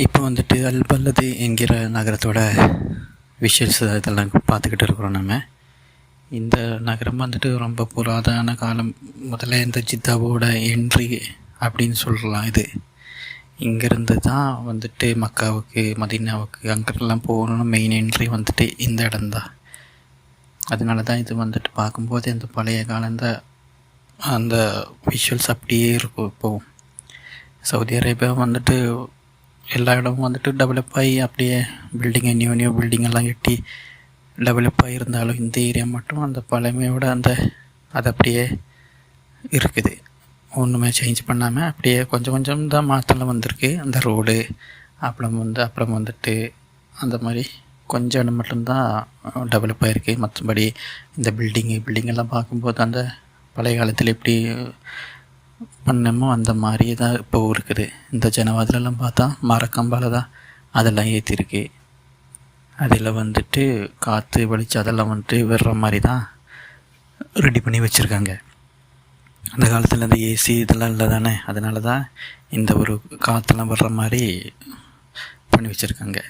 இப்போ வந்துட்டு அல்பல்லது என்கிற நகரத்தோட விஷுவல்ஸ் இதெல்லாம் பார்த்துக்கிட்டு இருக்கிறோம். நம்ம இந்த நகரம் வந்துட்டு ரொம்ப புராதன காலம் முதல்ல இந்த ஜித்தாவோட என்ட்ரி அப்படின்னு சொல்லலாம். இது இங்கேருந்து தான் வந்துட்டு மக்காவுக்கு மதீனாவுக்கு அங்கெல்லாம் போகணும்னு மெயின் என்ட்ரி வந்துட்டு இந்த இடம்தான். அதனால தான் இது வந்துட்டு பார்க்கும்போது இந்த பழைய காலந்த அந்த விஷுவல்ஸ் அப்படியே இருக்கும். இப்போது சவுதி அரேபியா வந்துட்டு எல்லா இடமும் வந்துட்டு டெவலப் ஆகி அப்படியே பில்டிங்கை நியூ பில்டிங் எல்லாம் கட்டி டெவலப் ஆகியிருந்தாலும் இந்த ஏரியா மட்டும் அந்த பழமையோட அது அப்படியே இருக்குது. ஒன்றுமே சேஞ்ச் பண்ணாமல் அப்படியே கொஞ்சம் தான் மாற்றலாம் வந்திருக்கு. அந்த ரோடு அப்புறம் வந்துட்டு அந்த மாதிரி கொஞ்சம் இடம் மட்டும்தான் டெவலப் ஆகிருக்கு. மற்றபடி இந்த பில்டிங்கெல்லாம் பார்க்கும்போது அந்த பழைய காலத்தில் எப்படி பண்ணமோ அந்த மாதிரியே தான் இப்போ இருக்குது. இந்த ஜனவாதிலெல்லாம் பார்த்தா மரக்கம்பால் தான் அதெல்லாம் ஏற்றிருக்கு. அதில் வந்துட்டு காற்று வெளிச்சம் அதெல்லாம் வந்துட்டு விடுற மாதிரி தான் ரெடி பண்ணி வச்சுருக்காங்க. அந்த காலத்தில் இந்த ஏசி இதெல்லாம் இல்லை தானே, அதனால தான் இந்த ஒரு காற்றெல்லாம் வர்ற மாதிரி பண்ணி வச்சுருக்காங்க.